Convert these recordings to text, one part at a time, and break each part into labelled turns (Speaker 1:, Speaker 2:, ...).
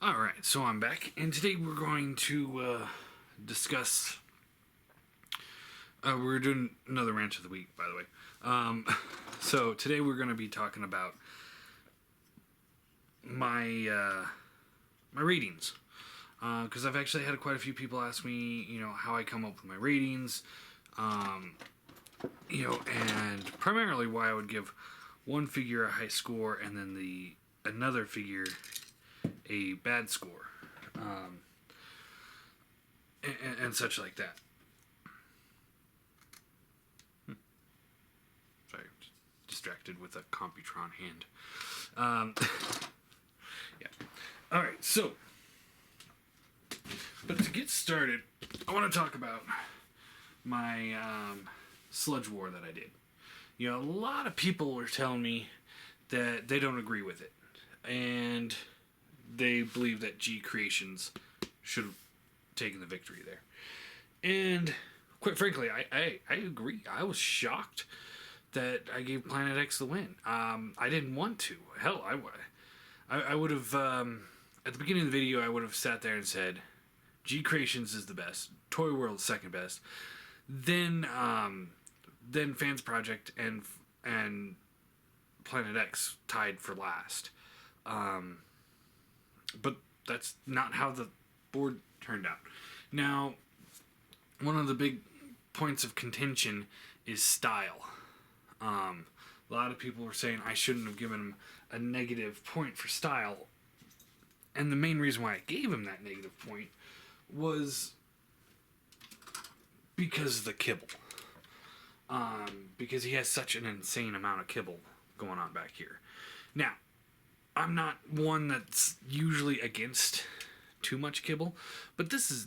Speaker 1: Alright, so I'm back, and today we're going to discuss. We're doing another rant of the week, by the way. So today we're going to be talking about my ratings. Because I've actually had quite a few people ask me, how I come up with my ratings, and primarily why I would give one figure a high score and then another figure a bad score, and such like that. Sorry, distracted with a Computron hand. Yeah. All right. So, but to get started, I want to talk about my sludge war that I did. A lot of people were telling me that they don't agree with it, and they believe that G Creations should have taken the victory there. And quite frankly, I agree. I was shocked that I gave Planet X the win. I didn't want to. Hell, I would have, at the beginning of the video, I would have sat there and said, G Creations is the best, Toy World's second best, then Fans Project and Planet X tied for last. But that's not how the board turned out. Now, one of the big points of contention is style. A lot of people were saying I shouldn't have given him a negative point for style. And the main reason why I gave him that negative point was because of the kibble. Because he has such an insane amount of kibble going on back here. Now, I'm not one that's usually against too much kibble, but this is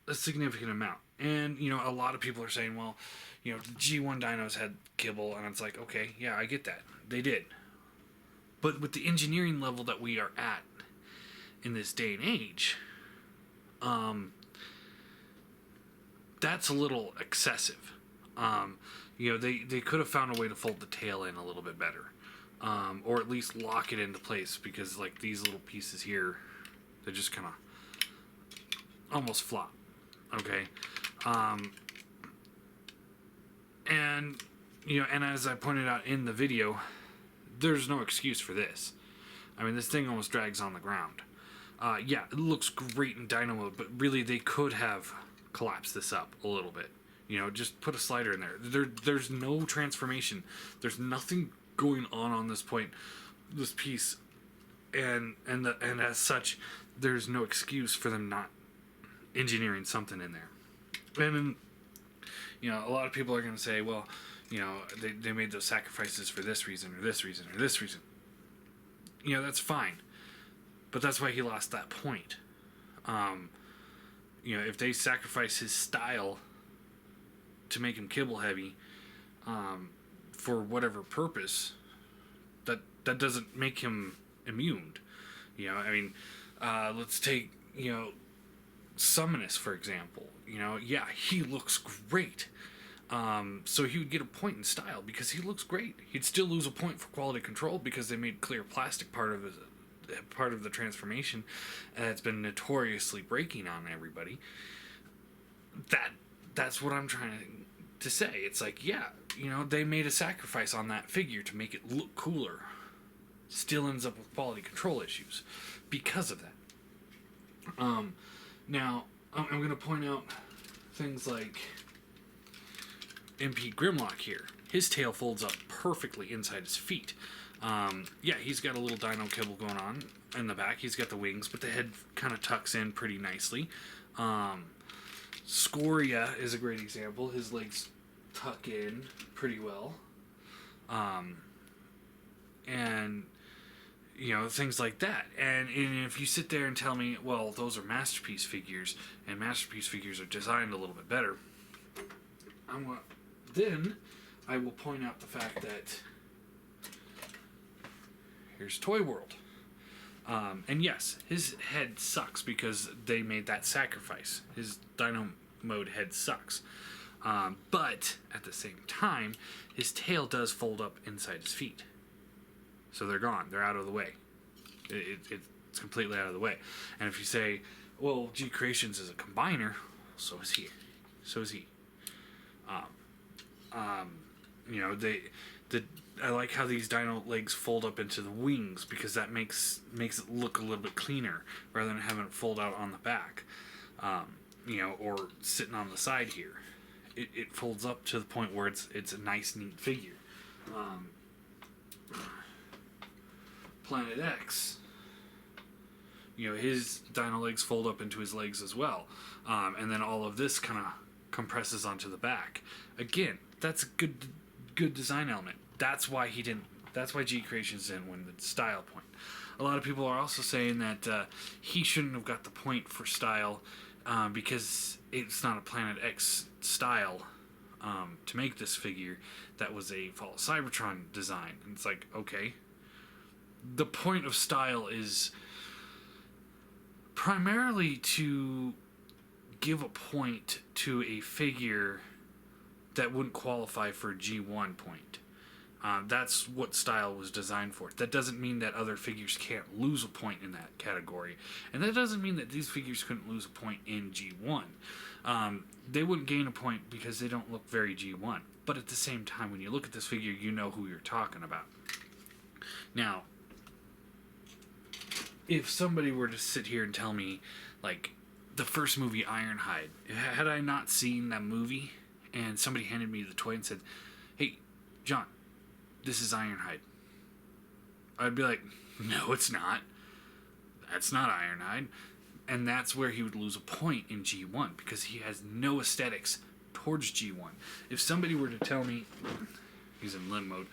Speaker 1: a significant amount. And, a lot of people are saying, well, the G1 dinos had kibble, and it's like, okay, yeah, I get that. They did. But with the engineering level that we are at in this day and age, that's a little excessive. They could have found a way to fold the tail in a little bit better. Or at least lock it into place, because like these little pieces here, they just kind of almost flop. Okay. And as I pointed out in the video, there's no excuse for this. I mean, this thing almost drags on the ground. Yeah, it looks great in dyno mode, but really they could have collapsed this up a little bit. Just put a slider in there. There's no transformation. There's nothing going on this piece, and as such, there's no excuse for them not engineering something in there. And a lot of people are going to say, well, they made those sacrifices for this reason or this reason or this reason. That's fine, but that's why he lost that point. If they sacrifice his style to make him kibble heavy, for whatever purpose, that doesn't make him immune. Let's take Summonus for example. Yeah, he looks great. So he would get a point in style because he looks great. He'd still lose a point for quality control because they made clear plastic part of the transformation, and it's been notoriously breaking on everybody. That's what I'm trying to say. It's like, yeah, they made a sacrifice on that figure to make it look cooler. Still ends up with quality control issues because of that. Now, I'm going to point out things like MP Grimlock here. His tail folds up perfectly inside his feet. Yeah, he's got a little dino kibble going on in the back. He's got the wings, but the head kind of tucks in pretty nicely. Scoria is a great example. His legs tuck in pretty well. And things like that. And if you sit there and tell me, well, those are Masterpiece figures, and Masterpiece figures are designed a little bit better, then I will point out the fact that here's Toy World. And yes, his head sucks because they made that sacrifice. His dyno mode head sucks. But at the same time, his tail does fold up inside his feet. So they're gone. They're out of the way. It's completely out of the way. And if you say, well, G Creations is a combiner, so is he. So is he. You know, I like how these dino legs fold up into the wings, because that makes it look a little bit cleaner rather than having it fold out on the back, you know, or sitting on the side here. It folds up to the point where it's a nice, neat figure. Planet X, you know, his dino legs fold up into his legs as well, and then all of this kind of compresses onto the back. Again, that's a good design element. That's why G Creations didn't win the style point. A lot of people are also saying that he shouldn't have got the point for style, because it's not a Planet X style to make this figure. That was a Fall of Cybertron design. And it's like, okay, the point of style is primarily to give a point to a figure that wouldn't qualify for a G1 point. That's what style was designed for. That doesn't mean that other figures can't lose a point in that category. And that doesn't mean that these figures couldn't lose a point in G1. They wouldn't gain a point because they don't look very G1. But at the same time, when you look at this figure, you know who you're talking about. Now, if somebody were to sit here and tell me, like, the first movie, Ironhide, had I not seen that movie, and somebody handed me the toy and said, hey, John, this is Ironhide, I'd be like, no, it's not. That's not Ironhide. And that's where he would lose a point in G1, because he has no aesthetics towards G1. If somebody were to tell me, he's in limb mode,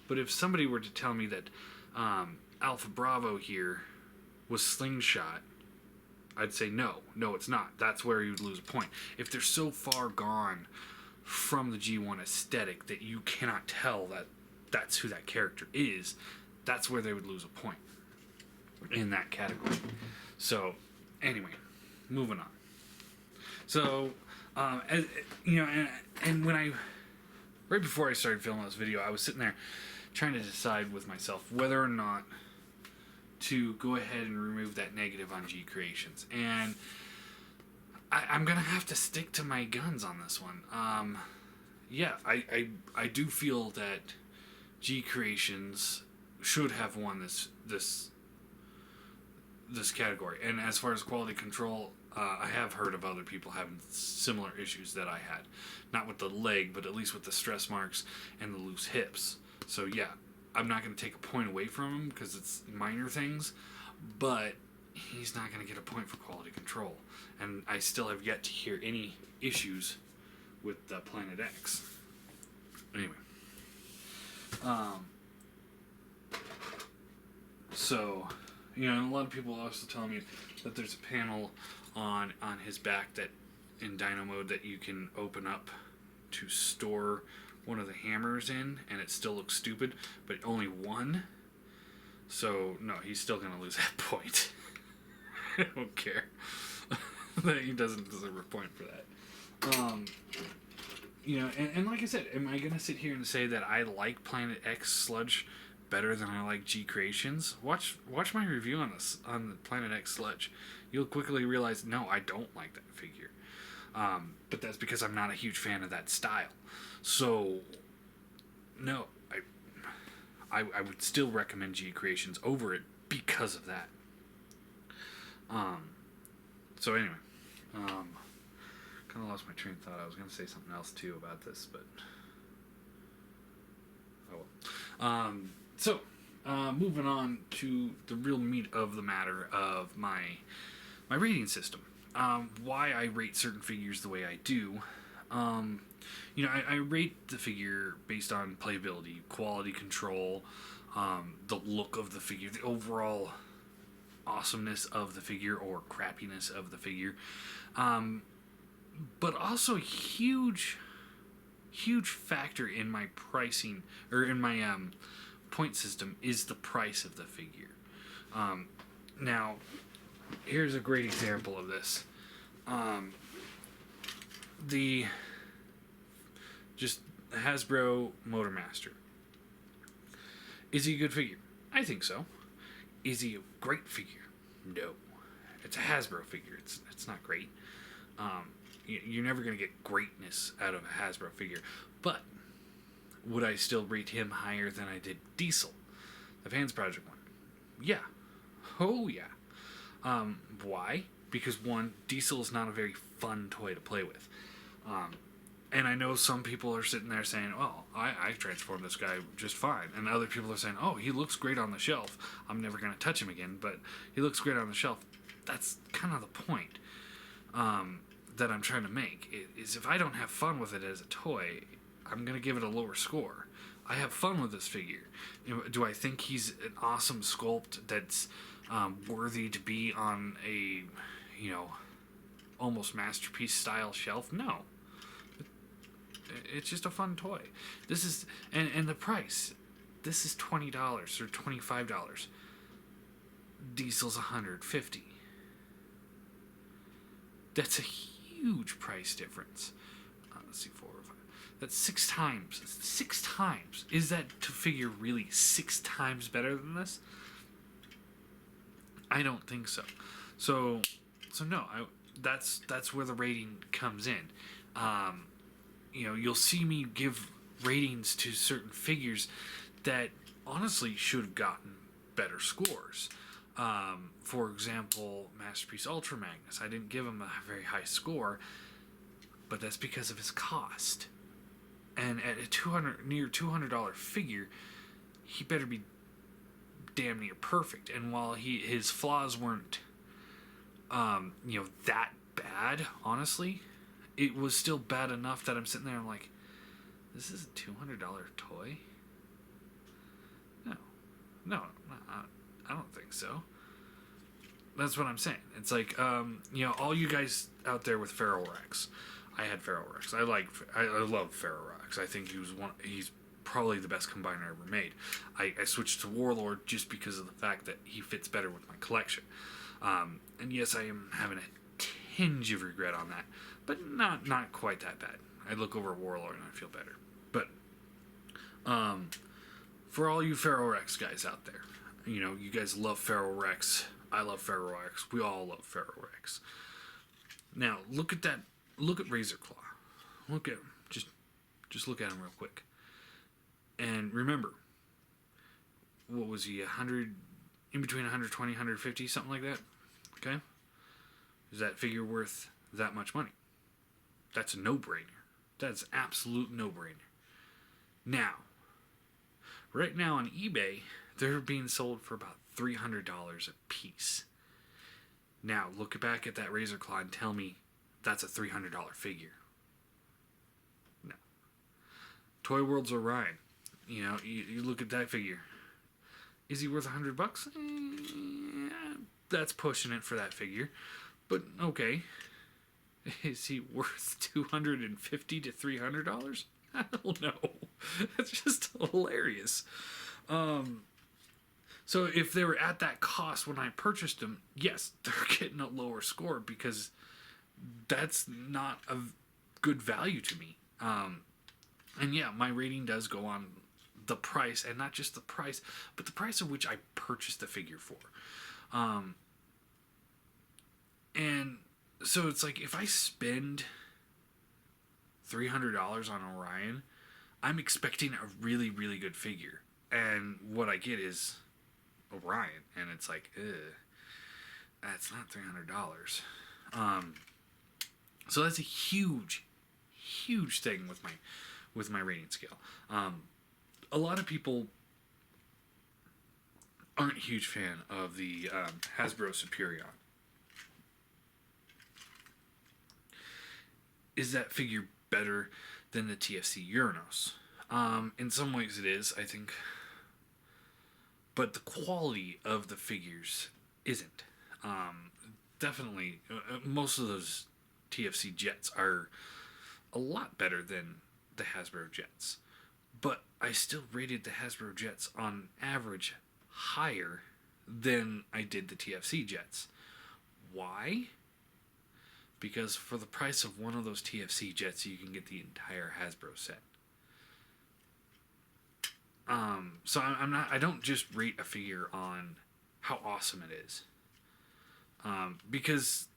Speaker 1: but if somebody were to tell me that Alpha Bravo here was Slingshot, I'd say no, it's not. That's where you would lose a point. If they're so far gone from the G1 aesthetic that you cannot tell that that's who that character is, that's where they would lose a point in that category. So, anyway, moving on. So, as, you know, and when right before I started filming this video, I was sitting there trying to decide with myself whether or not to go ahead and remove that negative on G Creations. And I'm going to have to stick to my guns on this one. Yeah, I do feel that G Creations should have won this category. And as far as quality control, I have heard of other people having similar issues that I had. Not with the leg, but at least with the stress marks and the loose hips. So yeah, I'm not going to take a point away from him because it's minor things, but he's not going to get a point for quality control. And I still have yet to hear any issues with Planet X. Anyway. So, you know, a lot of people also tell me that there's a panel on his back that in Dino mode that you can open up to store one of the hammers in, and it still looks stupid, but only one. So no, he's still gonna lose that point. I don't care. He doesn't deserve a point for that. You know, and like I said, am I gonna sit here and say that I like Planet X Sludge better than I like G Creations? Watch my review on this, on the Planet X Sludge. You'll quickly realize, no, I don't like that figure. But that's because I'm not a huge fan of that style. So, no, I would still recommend G Creations over it because of that. So anyway, kind of lost my train of thought. I was going to say something else too about this, but oh well. So, moving on to the real meat of the matter of my rating system. Why I rate certain figures the way I do. You know, I rate the figure based on playability, quality control, the look of the figure, the overall awesomeness of the figure or crappiness of the figure. But also a huge factor in my pricing, or in my point system, is the price of the figure. Now, here's a great example of this. The Hasbro Motormaster. Is he a good figure? I think so. Is he a great figure? No. It's a Hasbro figure. It's not great. You're never going to get greatness out of a Hasbro figure. But would I still rate him higher than I did Diesel, the Fans Project one? Yeah. Oh, yeah. Why? Because one, Diesel is not a very fun toy to play with. And I know some people are sitting there saying, well, I transformed this guy just fine. And other people are saying, oh, he looks great on the shelf. I'm never going to touch him again, but he looks great on the shelf. That's kind of the point that I'm trying to make. Is if I don't have fun with it as a toy, I'm going to give it a lower score. I have fun with this figure. Do I think he's an awesome sculpt that's worthy to be on a, almost masterpiece style shelf? No. It's just a fun toy. This is and the price. This is $20 or $25. Diesel's $150. That's a huge price difference. Let's see, 4 or 5. That's 6 times. 6 times. Is that figure really 6 times better than this? I don't think so. So no. That's where the rating comes in. You'll see me give ratings to certain figures that honestly should have gotten better scores. For example, Masterpiece Ultra Magnus. I didn't give him a very high score, but that's because of his cost. And at a near $200 figure, he better be damn near perfect. And while his flaws weren't, that bad, honestly, it was still bad enough that I'm sitting there and I'm like, this is a $200 toy? No, I don't think so. That's what I'm saying. It's like, all you guys out there with Feral Rex. I had Feral Rex. I love Feral Rex. I think he's probably the best combiner ever made. I switched to Warlord just because of the fact that he fits better with my collection. And yes, I am having a tinge of regret on that, but not quite that bad. I look over Warlord and I feel better. But for all you Feral Rex guys out there, you guys love Feral Rex. I love Feral Rex. We all love Feral Rex. Now look at that. Look at Razor Claw. Look at him. Just look at him real quick. And remember, what was he? 100, in between 120, 150, something like that. Okay. Is that figure worth that much money? That's a no-brainer. That's absolute no-brainer. Now, right now on eBay, they're being sold for about $300 a piece. Now, look back at that Razor Claw and tell me that's a $300 figure. No. Toy World's Orion. You look at that figure. Is he worth $100? That's pushing it for that figure. But, okay. Is he worth $250 to $300? I don't know. That's just hilarious. So if they were at that cost when I purchased them, yes, they're getting a lower score because that's not a good value to me. And yeah, my rating does go on the price, and not just the price, but the price of which I purchased the figure for. And so it's like, if I spend $300 on Orion, I'm expecting a really, really good figure. And what I get is Orion. And it's like, that's not $300. So that's a huge, huge thing with my rating scale. A lot of people aren't a huge fan of the Hasbro Superion. Is that figure better than the TFC Uranus? In some ways it is, I think. But the quality of the figures isn't. Definitely, most of those TFC jets are a lot better than the Hasbro jets. But I still rated the Hasbro jets on average higher than I did the TFC jets. Why? Because for the price of one of those TFC jets, you can get the entire Hasbro set. So I don't just rate a figure on how awesome it is. because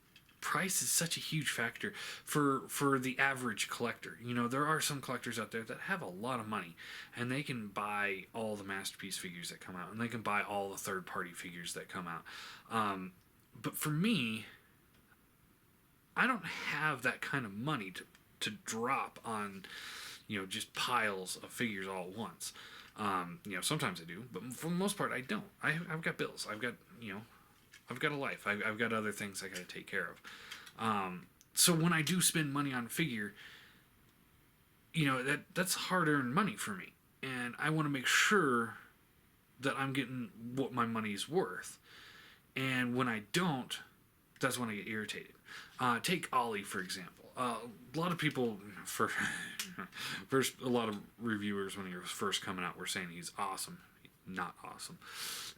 Speaker 1: price is such a huge factor for the average collector. You know, there are some collectors out there that have a lot of money, and they can buy all the Masterpiece figures that come out, and they can buy all the third-party figures that come out. But for me, I don't have that kind of money to drop on, you know, just piles of figures all at once. You know, sometimes I do, but for the most part, I don't. I've got bills. I've got, you know, I've got a life. I've got other things I got to take care of. So when I do spend money on a figure, you know, that's hard-earned money for me. And I want to make sure that I'm getting what my money's worth. And when I don't, that's when I get irritated. Take Ollie, for example. A lot of people, first, a lot of reviewers when he was first coming out were saying he's awesome. Not awesome.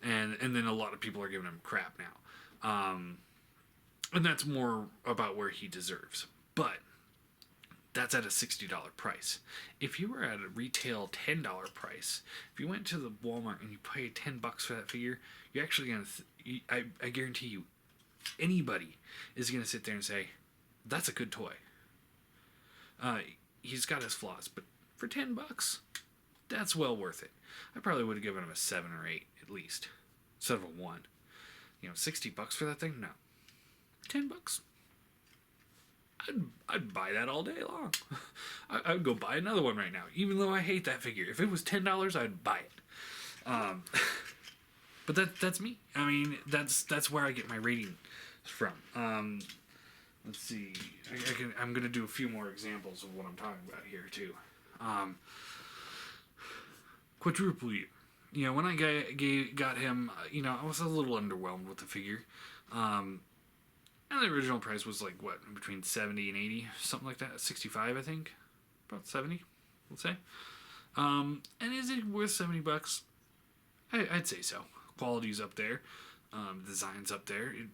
Speaker 1: And then a lot of people are giving him crap now. And that's more about where he deserves. But that's at a $60 price. If you were at a retail $10 price, if you went to the Walmart and you paid $10 for that figure, you're actually going to, I guarantee you, anybody is going to sit there and say, that's a good toy. He's got his flaws, but for $10, that's well worth it. I probably would have given him a 7 or 8 at least, instead of a 1. You know, $60 for that thing? No. $10. I'd buy that all day long. I would go buy another one right now, even though I hate that figure. If it was $10, I'd buy it. But that's me. I mean, that's where I get my rating from. Let's see. I'm going to do a few more examples of what I'm talking about here too. Quadruple U. You know, when I got him, you know, I was a little underwhelmed with the figure. And the original price was like, what, between 70 and 80, something like that. 65, I think. About 70, let's say. And is it worth $70? I'd say so. Quality's up there. Design's up there. It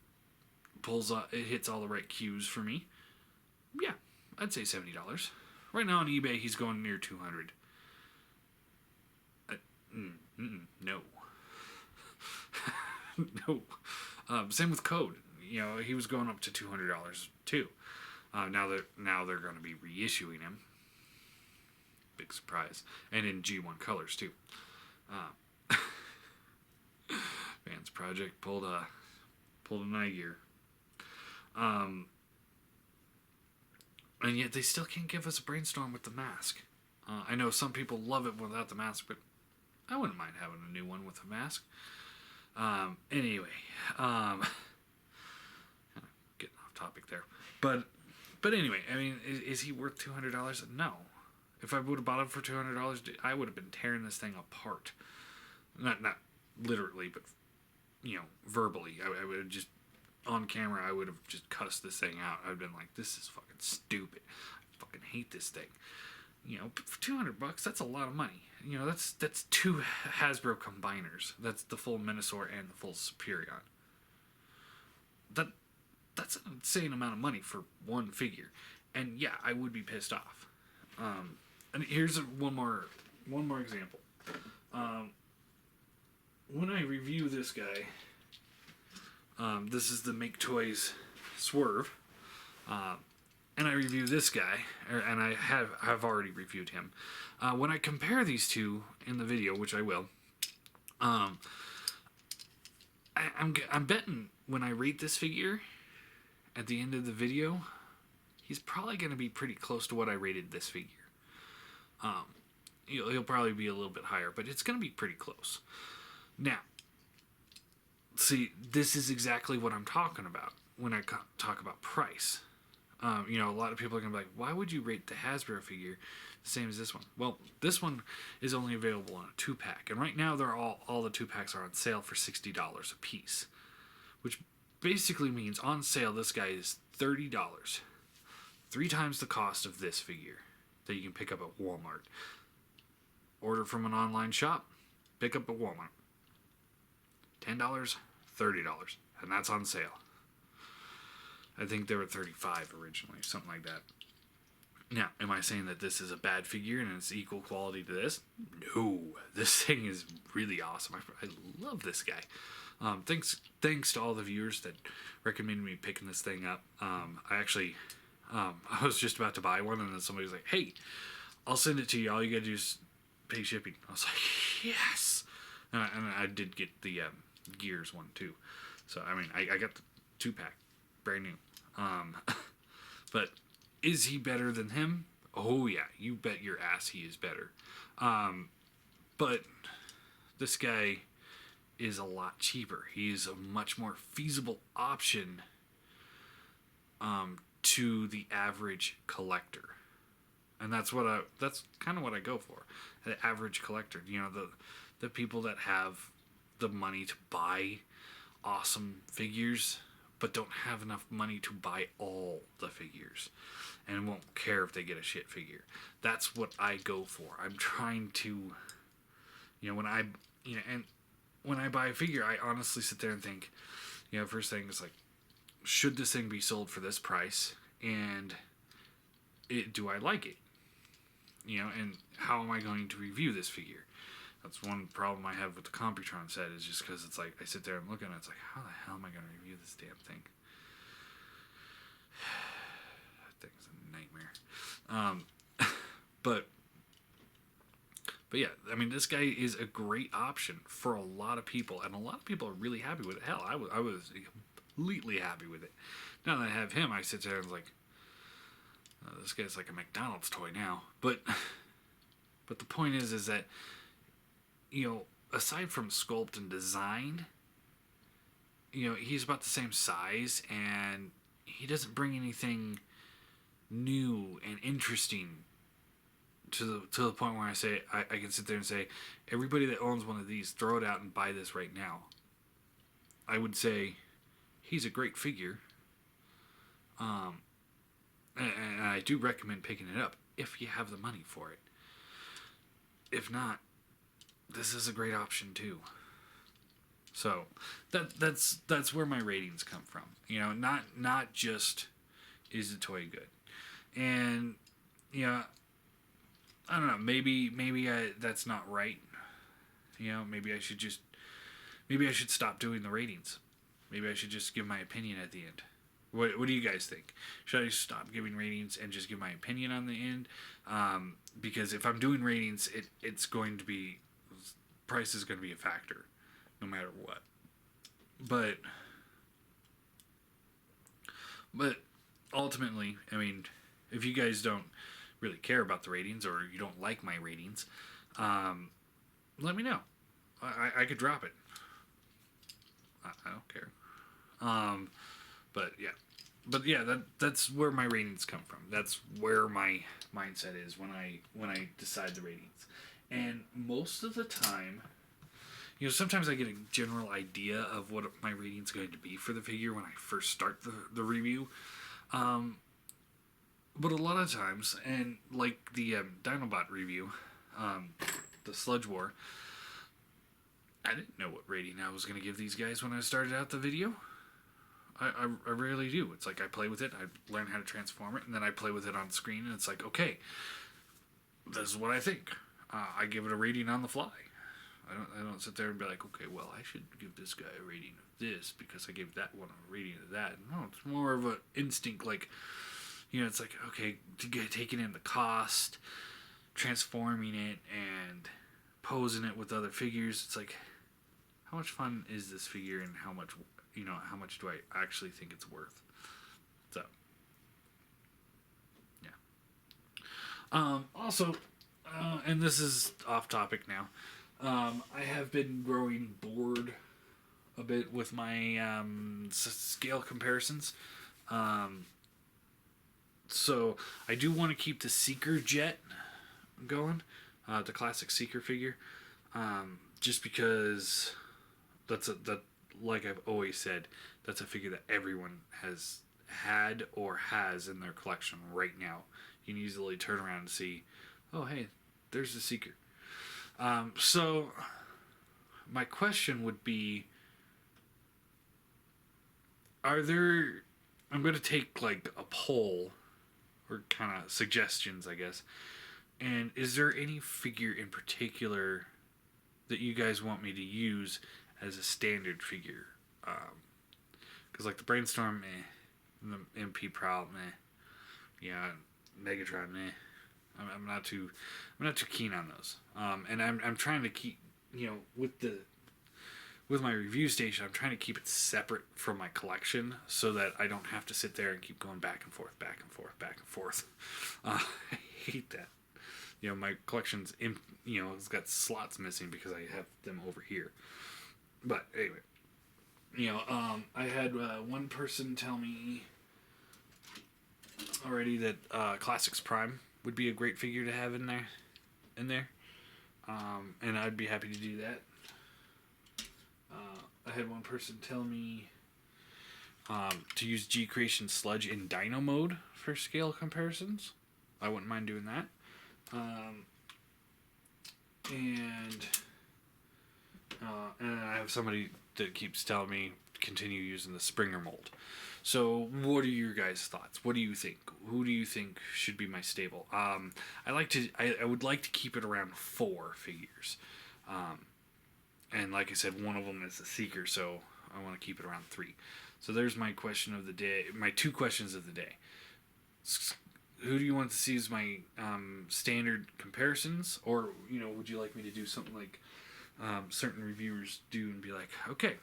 Speaker 1: pulls up, it hits all the right cues for me. Yeah, I'd say $70. Right now on eBay, he's going near 200. No. No. Same with Code. You know, he was going up to $200 too. Now they're going to be reissuing him. Big surprise, and in G1 colors too. Vance Project pulled a night gear. And yet they still can't give us a brainstorm with the mask. I know some people love it without the mask, but I wouldn't mind having a new one with a mask. Anyway, getting off topic there, but anyway, I mean, is he worth $200? No. If I would have bought him for $200, I would have been tearing this thing apart. Not literally, but you know, verbally. I would have just, on camera, I would have just cussed this thing out. I'd been like, this is fucking stupid. I fucking hate this thing. You know, for $200, that's a lot of money. You know, that's 2 Hasbro combiners. That's the full Minosaur and the full Superion. That's an insane amount of money for one figure. And yeah, I would be pissed off. And here's one more example. When I review this guy, this is the Make Toys Swerve, and I review this guy, and I have already reviewed him. When I compare these two in the video, which I will, I'm betting when I rate this figure at the end of the video, he's probably going to be pretty close to what I rated this figure. He'll probably be a little bit higher, but it's going to be pretty close. Now, see, this is exactly what I'm talking about when I talk about price. You know, a lot of people are going to be like, why would you rate the Hasbro figure the same as this one? Well, this one is only available on a 2-pack, and right now they're all the 2-packs are on sale for $60 a piece, which basically means on sale this guy is $30, 3 times the cost of this figure that you can pick up at Walmart. Order from an online shop, pick up at Walmart. $10, $30, and that's on sale. I think they were $35 originally, something like that. Now, am I saying that this is a bad figure and it's equal quality to this? No, this thing is really awesome. I love this guy. Thanks to all the viewers that recommended me picking this thing up. I actually, I was just about to buy one, and then somebody was like, "Hey, I'll send it to you. All you gotta do is pay shipping." I was like, "Yes!" And I did get the Gears one too. So I mean, I got the 2-pack, brand new. But is he better than him? Oh yeah, you bet your ass he is better. But this guy is a lot cheaper. He's a much more feasible option to the average collector, and that's kind of what I go for. The average collector, the people that have the money to buy awesome figures, but don't have enough money to buy all the figures, and won't care if they get a shit figure. That's what I go for. I'm trying to, when I buy a figure, I honestly sit there and think, first thing is like, should this thing be sold for this price, and do I like it? And how am I going to review this figure? That's one problem I have with the Computron set, is just because it's like, I sit there and look at it, it's like, how the hell am I going to review this damn thing? That thing's a nightmare. But yeah, I mean, this guy is a great option for a lot of people, and a lot of people are really happy with it. Hell, I was completely happy with it. Now that I have him, I sit there and like, this guy's like a McDonald's toy now. But the point is that, aside from sculpt and design, he's about the same size, and he doesn't bring anything new and interesting to the point where I can sit there and say, everybody that owns one of these, throw it out and buy this right now. I would say he's a great figure. And I do recommend picking it up if you have the money for it. If not, this is a great option too. So that's where my ratings come from. Not just is the toy good, and I don't know. Maybe that's not right. Maybe I should stop doing the ratings. Maybe I should just give my opinion at the end. What do you guys think? Should I stop giving ratings and just give my opinion on the end? Because if I'm doing ratings, it's going to be, price is going to be a factor, no matter what. But ultimately, I mean, if you guys don't really care about the ratings, or you don't like my ratings, let me know. I could drop it. I don't care. But yeah, that's where my ratings come from. That's where my mindset is when I decide the ratings. And most of the time, sometimes I get a general idea of what my rating's going to be for the figure when I first start the review. But a lot of times, and like the Dinobot review, the Sludge War, I didn't know what rating I was going to give these guys when I started out the video. I rarely do. It's like I play with it, I learn how to transform it, and then I play with it on screen, and it's like, okay, this is what I think. I give it a rating on the fly. I don't sit there and be like, okay, well, I should give this guy a rating of this because I gave that one a rating of that. No, it's more of an instinct, like, it's like, okay, taking in the cost, transforming it, and posing it with other figures. It's like, how much fun is this figure, and how much do I actually think it's worth? So, yeah. Also, and this is off topic now, I have been growing bored a bit with my scale comparisons. So I do want to keep the Seeker Jet going, the classic Seeker figure, just because like I've always said, that's a figure that everyone has had or has in their collection right now. You can easily turn around and see, oh hey, there's the Seeker. So my question would be, I'm going to take like a poll, or kind of suggestions, I guess. And is there any figure in particular that you guys want me to use as a standard figure. Because like the Brainstorm, the MP Prowl, yeah, Megatron, I'm not too keen on those. And I'm trying to keep, with my review station, I'm trying to keep it separate from my collection so that I don't have to sit there and keep going back and forth, back and forth, back and forth. I hate that. My collection's it's got slots missing because I have them over here. But anyway, I had one person tell me already that Classics Prime would be a great figure to have in there, and I'd be happy to do that. I had one person tell me to use G Creation Sludge in Dino mode for scale comparisons. I wouldn't mind doing that. And I have somebody that keeps telling me continue using the Springer mold. So, what are your guys' thoughts? What do you think? Who do you think should be my stable? I would like to keep it around 4 figures. And like I said, one of them is a Seeker, so I want to keep it around 3. So there's my question of the day. My 2 questions of the day. Who do you want to see as my standard comparisons? Or, would you like me to do something like certain reviewers do and be like, okay,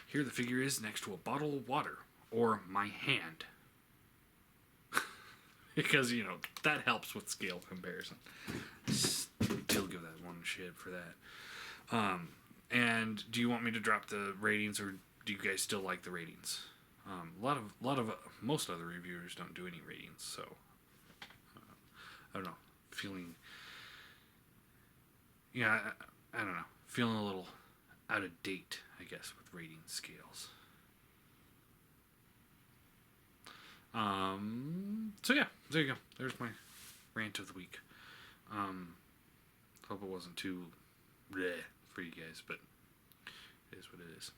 Speaker 1: here the figure is next to a bottle of water. Or my hand. Because, that helps with scale comparison. Still give that one shit for that. And do you want me to drop the ratings, or do you guys still like the ratings? Most other reviewers don't do any ratings, so I don't know. Feeling, I don't know. Feeling a little out of date, I guess, with rating scales. So yeah, there you go. There's my rant of the week. Hope it wasn't too bleh for you guys, but it is what it is.